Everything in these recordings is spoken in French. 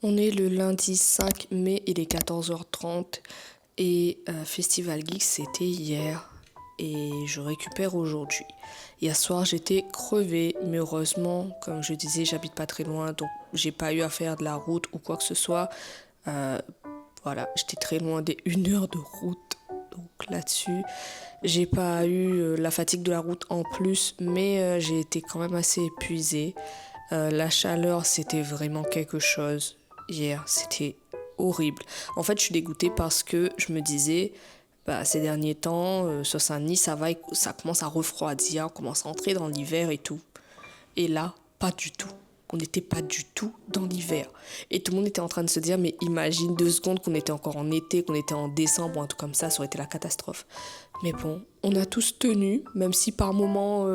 On est le lundi 5 mai, il est 14h30 et Festival Geek c'était hier et je récupère aujourd'hui. Hier soir j'étais crevée mais heureusement comme je disais j'habite pas très loin donc j'ai pas eu à faire de la route ou quoi que ce soit. Euh, voilà, j'étais très loin des 1 heure de route donc là-dessus j'ai pas eu la fatigue de la route en plus mais j'ai été quand même assez épuisée. La chaleur, c'était vraiment quelque chose. Hier, c'était horrible. En fait, je suis dégoûtée parce que je me disais, bah, ces derniers temps, sur Saint-Denis, ça va, ça commence à refroidir, on commence à entrer dans l'hiver et tout. Et là, pas du tout. On n'était pas du tout dans l'hiver. Et tout le monde était en train de se dire, mais imagine 2 secondes qu'on était encore en été, qu'on était en décembre ou un truc comme ça aurait été la catastrophe. Mais bon, on a tous tenu, même si par moments,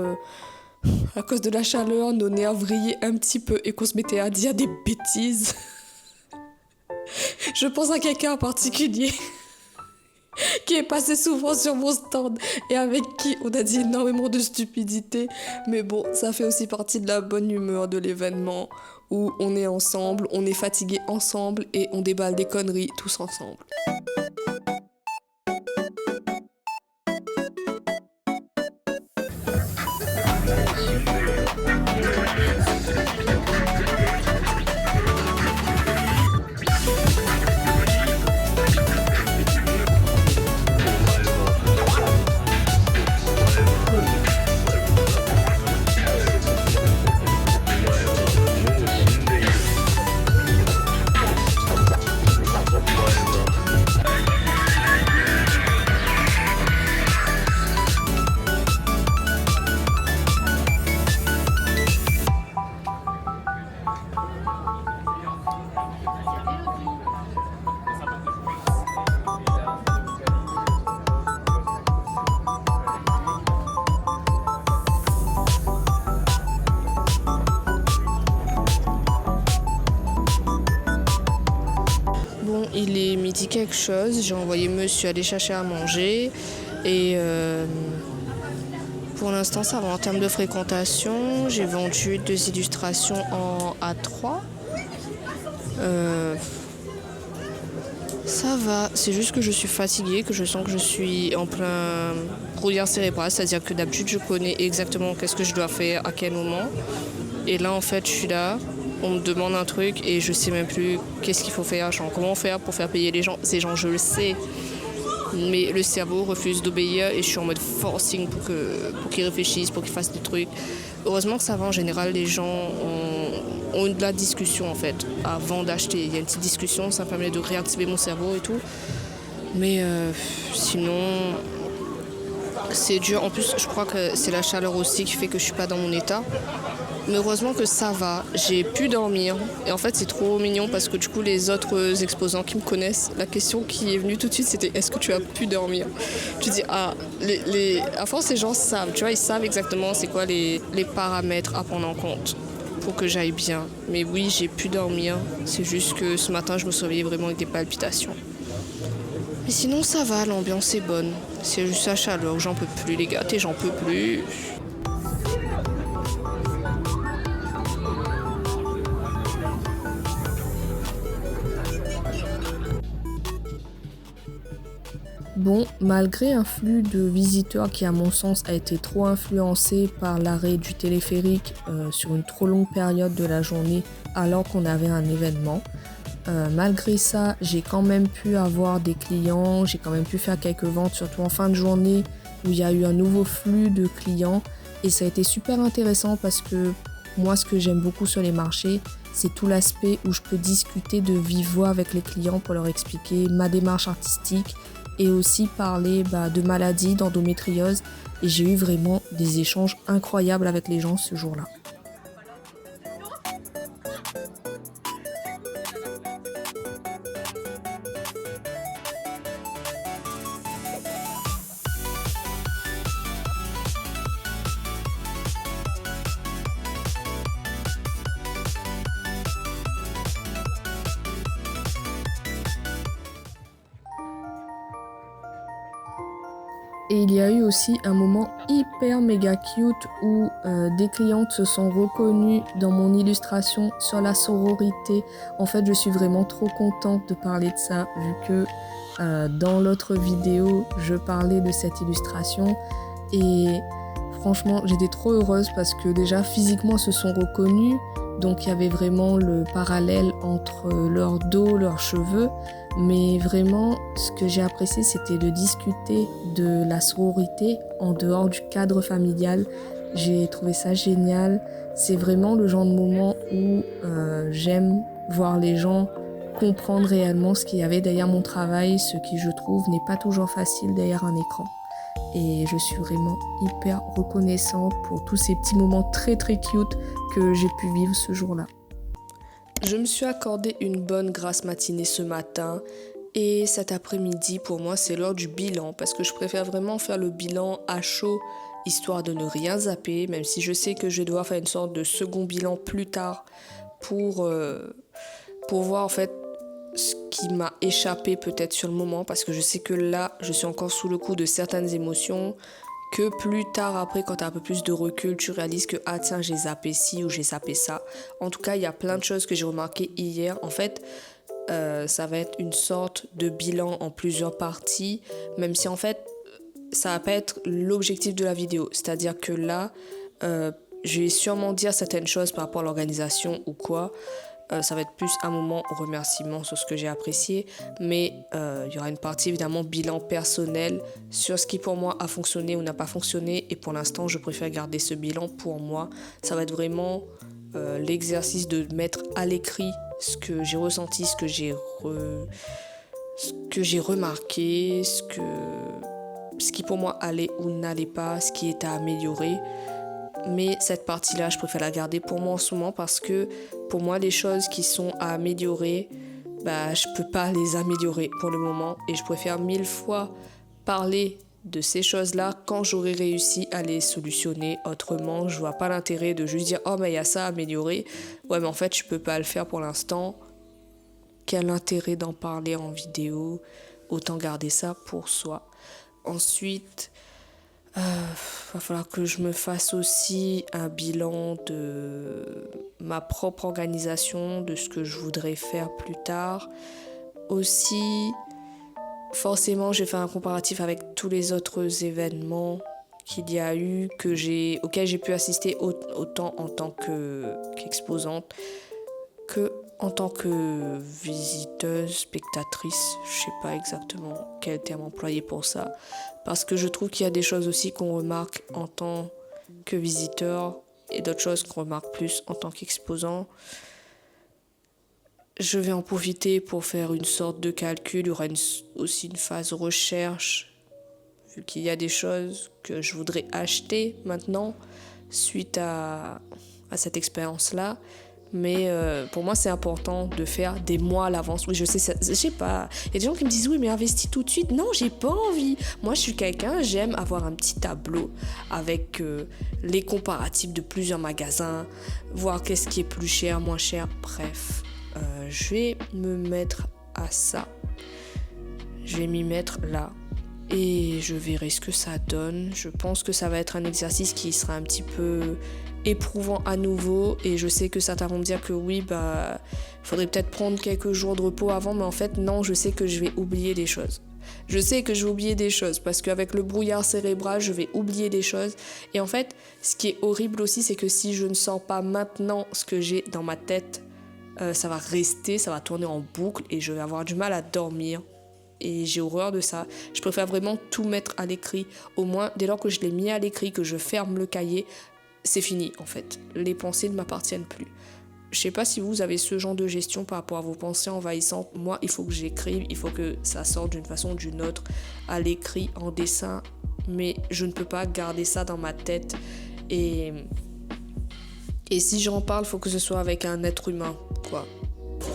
à cause de la chaleur, nos nerfs vrillaient un petit peu et qu'on se mettait à dire des bêtises. Je pense à quelqu'un en particulier qui est passé souvent sur mon stand et avec qui on a dit énormément de stupidités. Mais bon, ça fait aussi partie de la bonne humeur de l'événement où on est ensemble, on est fatigué ensemble et on déballe des conneries tous ensemble. Bon, il est midi quelque chose, j'ai envoyé monsieur aller chercher à manger et pour l'instant ça va en termes de fréquentation. J'ai vendu 2 illustrations en A3. Ça va, c'est juste que je suis fatiguée, que je sens que je suis en plein brouillard cérébral, c'est-à-dire que d'habitude je connais exactement qu'est-ce que je dois faire, à quel moment. Et là en fait je suis là, on me demande un truc et je sais même plus qu'est-ce qu'il faut faire, genre comment faire pour faire payer les gens. Ces gens je le sais, mais le cerveau refuse d'obéir et je suis en mode forcing pour qu'ils réfléchissent, pour qu'ils fassent des trucs. Heureusement que ça va en général, les gens ont de la discussion en fait avant d'acheter. Il y a une petite discussion, ça permet de réactiver mon cerveau et tout. Mais sinon, c'est dur. En plus, je crois que c'est la chaleur aussi qui fait que je suis pas dans mon état. Mais heureusement que ça va, j'ai pu dormir. Et en fait, c'est trop mignon parce que du coup, les autres exposants qui me connaissent, la question qui est venue tout de suite, c'était est-ce que tu as pu dormir? Tu dis, ah, à force, les gens savent, tu vois, ils savent exactement c'est quoi les paramètres à prendre en compte pour que j'aille bien. Mais oui, j'ai pu dormir. C'est juste que ce matin, je me suis réveillée vraiment avec des palpitations. Mais sinon, ça va, l'ambiance est bonne. C'est juste la chaleur, j'en peux plus, les gars, j'en peux plus. Bon, malgré un flux de visiteurs qui, à mon sens, a été trop influencé par l'arrêt du téléphérique sur une trop longue période de la journée alors qu'on avait un événement, malgré ça, j'ai quand même pu avoir des clients, j'ai quand même pu faire quelques ventes, surtout en fin de journée où il y a eu un nouveau flux de clients et ça a été super intéressant parce que moi, ce que j'aime beaucoup sur les marchés, c'est tout l'aspect où je peux discuter de vive voix avec les clients pour leur expliquer ma démarche artistique et aussi parler de maladies, d'endométriose. Et j'ai eu vraiment des échanges incroyables avec les gens ce jour-là. Et il y a eu aussi un moment hyper méga cute où des clientes se sont reconnues dans mon illustration sur la sororité. En fait, je suis vraiment trop contente de parler de ça vu que dans l'autre vidéo, je parlais de cette illustration. Et franchement, j'étais trop heureuse parce que déjà physiquement, elles se sont reconnues. Donc il y avait vraiment le parallèle entre leur dos, leurs cheveux. Mais vraiment, ce que j'ai apprécié, c'était de discuter de la sororité en dehors du cadre familial. J'ai trouvé ça génial. C'est vraiment le genre de moment où j'aime voir les gens comprendre réellement ce qu'il y avait derrière mon travail, ce qui, je trouve, n'est pas toujours facile derrière un écran. Et je suis vraiment hyper reconnaissante pour tous ces petits moments très très cute que j'ai pu vivre ce jour-là. Je me suis accordé une bonne grasse matinée ce matin et cet après-midi pour moi c'est l'heure du bilan parce que je préfère vraiment faire le bilan à chaud histoire de ne rien zapper, même si je sais que je vais devoir faire une sorte de second bilan plus tard pour voir en fait ce qui m'a échappé peut-être sur le moment parce que je sais que là je suis encore sous le coup de certaines émotions que plus tard après quand tu as un peu plus de recul tu réalises que ah tiens j'ai zappé ci ou j'ai zappé ça. En tout cas il y a plein de choses que j'ai remarquées hier. En fait ça va être une sorte de bilan en plusieurs parties, même si en fait ça va pas être l'objectif de la vidéo, c'est à dire que là je vais sûrement dire certaines choses par rapport à l'organisation ou quoi. Ça va être plus un moment remerciement sur ce que j'ai apprécié, mais il y aura une partie évidemment bilan personnel sur ce qui pour moi a fonctionné ou n'a pas fonctionné, et pour l'instant je préfère garder ce bilan pour moi. Ça va être vraiment l'exercice de mettre à l'écrit ce que j'ai ressenti, ce que j'ai remarqué, ce qui pour moi allait ou n'allait pas, ce qui est à améliorer. Mais cette partie-là, je préfère la garder pour moi en ce moment parce que pour moi, les choses qui sont à améliorer, je peux pas les améliorer pour le moment. Et je préfère 1000 fois parler de ces choses-là quand j'aurai réussi à les solutionner. Autrement, je vois pas l'intérêt de juste dire « Oh, mais il y a ça à améliorer. » Ouais, mais en fait, je peux pas le faire pour l'instant. Quel intérêt d'en parler en vidéo? Autant garder ça pour soi. Ensuite... va falloir que je me fasse aussi un bilan de ma propre organisation, de ce que je voudrais faire plus tard. Aussi, forcément, j'ai fait un comparatif avec tous les autres événements qu'il y a eu, auxquels j'ai pu assister autant en tant qu'exposante que en tant que visiteuse, spectatrice. Je sais pas exactement quel terme employer pour ça. Parce que je trouve qu'il y a des choses aussi qu'on remarque en tant que visiteur et d'autres choses qu'on remarque plus en tant qu'exposant. Je vais en profiter pour faire une sorte de calcul. Il y aura aussi une phase recherche, vu qu'il y a des choses que je voudrais acheter maintenant suite à cette expérience-là. Mais pour moi, c'est important de faire des mois à l'avance. Oui, je sais pas. Il y a des gens qui me disent « Oui, mais investis tout de suite. » Non, j'ai pas envie. Moi, je suis quelqu'un, j'aime avoir un petit tableau avec les comparatifs de plusieurs magasins, voir qu'est-ce qui est plus cher, moins cher. Bref, je vais me mettre à ça. Je vais m'y mettre là. Et je verrai ce que ça donne. Je pense que ça va être un exercice qui sera un petit peu éprouvant à nouveau, et je sais que certains vont me dire que oui, faudrait peut-être prendre quelques jours de repos avant, mais en fait non, je sais que je vais oublier des choses. Je sais que je vais oublier des choses parce qu'avec le brouillard cérébral, je vais oublier des choses. Et en fait, ce qui est horrible aussi, c'est que si je ne sors pas maintenant ce que j'ai dans ma tête, ça va rester, ça va tourner en boucle et je vais avoir du mal à dormir. Et j'ai horreur de ça. Je préfère vraiment tout mettre à l'écrit. Au moins, dès lors que je l'ai mis à l'écrit, que je ferme le cahier, c'est fini en fait. Les pensées ne m'appartiennent plus. Je sais pas si vous avez ce genre de gestion par rapport à vos pensées envahissantes. Moi, il faut que j'écrive, il faut que ça sorte d'une façon ou d'une autre, à l'écrit, en dessin. Mais je ne peux pas garder ça dans ma tête. Et si j'en parle, il faut que ce soit avec un être humain, quoi.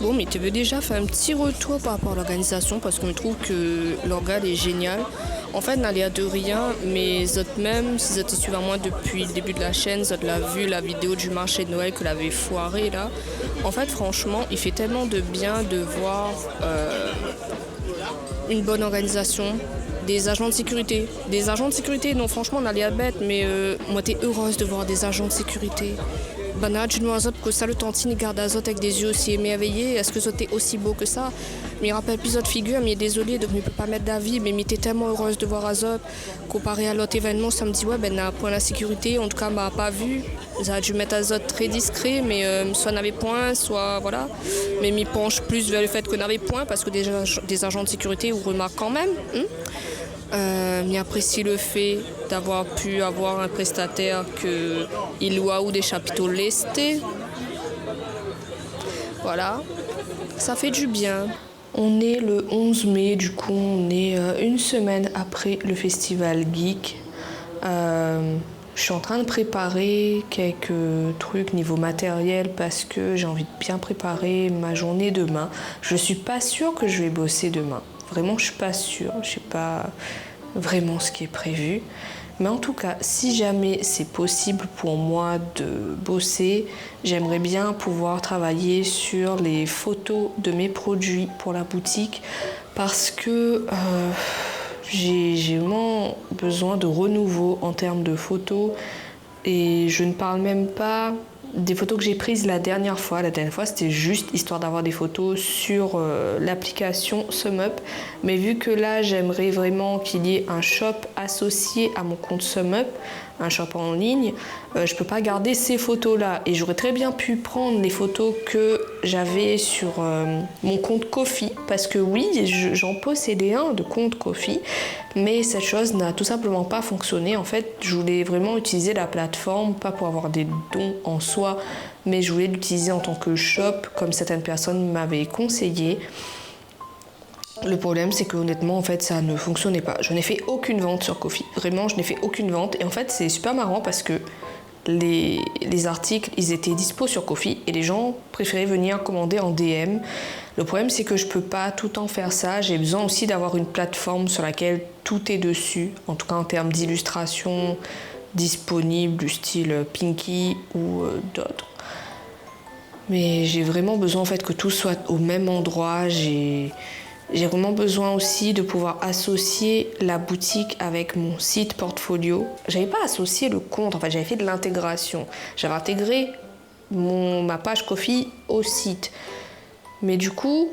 Bon, mais tu veux déjà faire un petit retour par rapport à l'organisation parce qu'on trouve que l'organe est génial. En fait, n'allez de rien, mais autres même, si vous êtes suivi à moi depuis le début de la chaîne, vous avez vu la vidéo du marché de Noël que l'avait foiré là. En fait, franchement, il fait tellement de bien de voir une bonne organisation, Des agents de sécurité. Des agents de sécurité, non, franchement, on a l'air bête, mais moi, t'es heureuse de voir des agents de sécurité. Banat, je nous azot que ça le tantine garde azot avec des yeux aussi émerveillés. Est-ce que ça t'es aussi beau que ça? Mais il rappelle plus autre figure, mais désolé, donc je ne peux pas mettre d'avis, mais m'était tellement heureuse de voir azot. Comparé à l'autre événement, ça me dit, ouais, ben, n'a point la sécurité, en tout cas, m'a pas vu. Ça a dû mettre azot très discret, mais soit n'avait point, soit voilà. Mais m'y penche plus vers le fait que n'avait point, parce que des agents de sécurité, vous remarquent quand même. Mais apprécie le fait d'avoir pu avoir un prestataire que il loua ou des chapiteaux lestés. Voilà, ça fait du bien. On est le 11 mai, du coup on est une semaine après le festival Geek. Je suis en train de préparer quelques trucs niveau matériel parce que j'ai envie de bien préparer ma journée demain. Je suis pas sûre que je vais bosser demain. Vraiment, je suis pas sûre. Je sais pas vraiment ce qui est prévu. Mais en tout cas, si jamais c'est possible pour moi de bosser, j'aimerais bien pouvoir travailler sur les photos de mes produits pour la boutique parce que j'ai vraiment besoin de renouveau en termes de photos et je ne parle même pas des photos que j'ai prises la dernière fois. La dernière fois, c'était juste histoire d'avoir des photos sur l'application SumUp. Mais vu que là, j'aimerais vraiment qu'il y ait un shop associé à mon compte SumUp, un shop en ligne, je peux pas garder ces photos-là. Et j'aurais très bien pu prendre les photos que j'avais sur mon compte Ko-fi. Parce que oui, j'en possédais un de compte Ko-fi. Mais cette chose n'a tout simplement pas fonctionné. En fait, je voulais vraiment utiliser la plateforme, pas pour avoir des dons en soi, mais je voulais l'utiliser en tant que shop, comme certaines personnes m'avaient conseillé. Le problème, c'est que honnêtement, en fait, ça ne fonctionnait pas. Je n'ai fait aucune vente sur Ko-fi. Vraiment, je n'ai fait aucune vente. Et en fait, c'est super marrant parce que les articles, ils étaient dispo sur Ko-fi et les gens préféraient venir commander en DM. Le problème, c'est que je peux pas tout le temps faire ça. J'ai besoin aussi d'avoir une plateforme sur laquelle tout est dessus, en tout cas en termes d'illustration disponible du style Pinky ou d'autres. Mais j'ai vraiment besoin en fait que tout soit au même endroit. J'ai vraiment besoin aussi de pouvoir associer la boutique avec mon site portfolio. J'avais pas associé le compte, en fait, j'avais fait de l'intégration. J'avais intégré ma page Ko-fi au site. Mais du coup,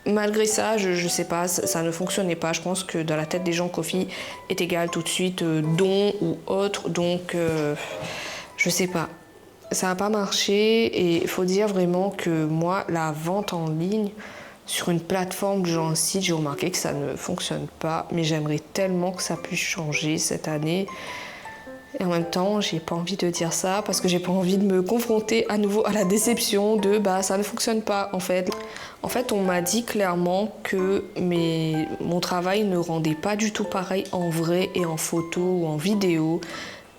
malgré ça, je sais pas, ça ne fonctionnait pas. Je pense que dans la tête des gens, Ko-fi est égal tout de suite don ou autre. Donc, je sais pas. Ça n'a pas marché et il faut dire vraiment que moi, la vente en ligne, sur une plateforme du genre un site, j'ai remarqué que ça ne fonctionne pas, mais j'aimerais tellement que ça puisse changer cette année. Et en même temps, j'ai pas envie de dire ça parce que j'ai pas envie de me confronter à nouveau à la déception de ça ne fonctionne pas en fait. En fait, on m'a dit clairement que mon travail ne rendait pas du tout pareil en vrai et en photo ou en vidéo.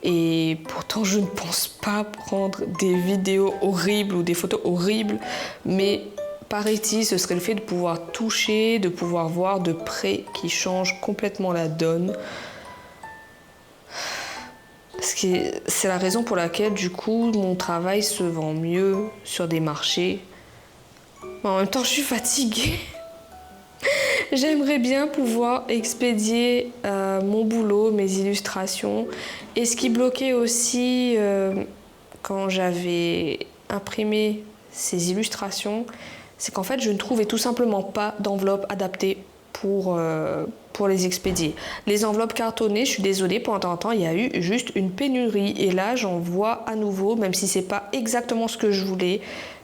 Et pourtant, je ne pense pas prendre des vidéos horribles ou des photos horribles, mais paraît-il, ce serait le fait de pouvoir toucher, de pouvoir voir de près qui change complètement la donne. C'est la raison pour laquelle, du coup, mon travail se vend mieux sur des marchés. Mais en même temps, je suis fatiguée. J'aimerais bien pouvoir expédier mon boulot, mes illustrations. Et ce qui bloquait aussi quand j'avais imprimé ces illustrations, c'est qu'en fait, je ne trouvais tout simplement pas d'enveloppe adaptée pour les expédier. Les enveloppes cartonnées, je suis désolée, pendant un temps, il y a eu juste une pénurie. Et là, j'en vois à nouveau, même si c'est pas exactement ce que je voulais,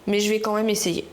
mais je vais quand même essayer.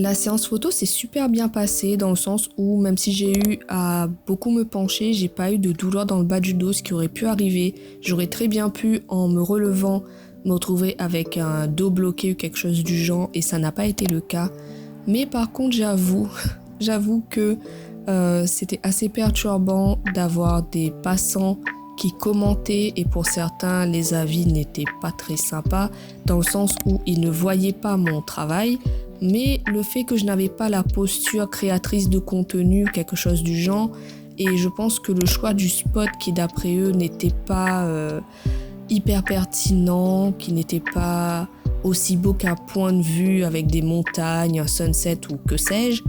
La séance photo s'est super bien passée dans le sens où même si j'ai eu à beaucoup me pencher, j'ai pas eu de douleur dans le bas du dos, ce qui aurait pu arriver. J'aurais très bien pu, en me relevant, me retrouver avec un dos bloqué ou quelque chose du genre et ça n'a pas été le cas. Mais par contre, j'avoue que c'était assez perturbant d'avoir des passants qui commentaient et pour certains, les avis n'étaient pas très sympas dans le sens où ils ne voyaient pas mon travail. Mais le fait que je n'avais pas la posture créatrice de contenu, quelque chose du genre, et je pense que le choix du spot qui d'après eux n'était pas hyper pertinent, qui n'était pas aussi beau qu'un point de vue avec des montagnes, un sunset ou que sais-je,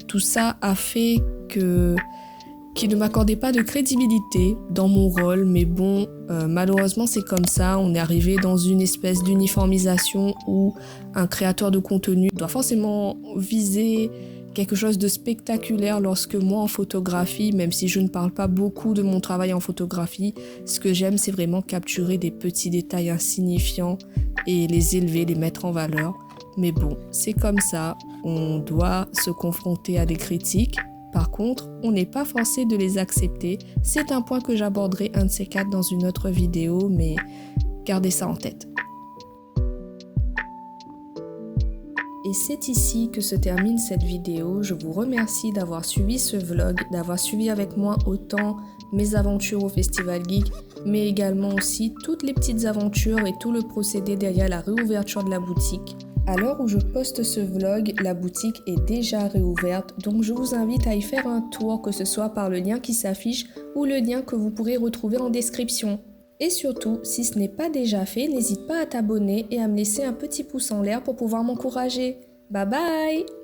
tout ça a fait qu'ils ne m'accordaient pas de crédibilité dans mon rôle, mais bon, malheureusement c'est comme ça, on est arrivé dans une espèce d'uniformisation où un créateur de contenu doit forcément viser quelque chose de spectaculaire lorsque moi en photographie, même si je ne parle pas beaucoup de mon travail en photographie, ce que j'aime c'est vraiment capturer des petits détails insignifiants et les élever, les mettre en valeur. Mais bon, c'est comme ça, on doit se confronter à des critiques. Par contre, on n'est pas forcé de les accepter. C'est un point que j'aborderai un de ces quatre dans une autre vidéo, mais gardez ça en tête. Et c'est ici que se termine cette vidéo. Je vous remercie d'avoir suivi ce vlog, d'avoir suivi avec moi autant mes aventures au Festival Geek, mais également aussi toutes les petites aventures et tout le procédé derrière la réouverture de la boutique. À l'heure où je poste ce vlog, la boutique est déjà réouverte, donc je vous invite à y faire un tour, que ce soit par le lien qui s'affiche ou le lien que vous pourrez retrouver en description. Et surtout, si ce n'est pas déjà fait, n'hésite pas à t'abonner et à me laisser un petit pouce en l'air pour pouvoir m'encourager. Bye bye!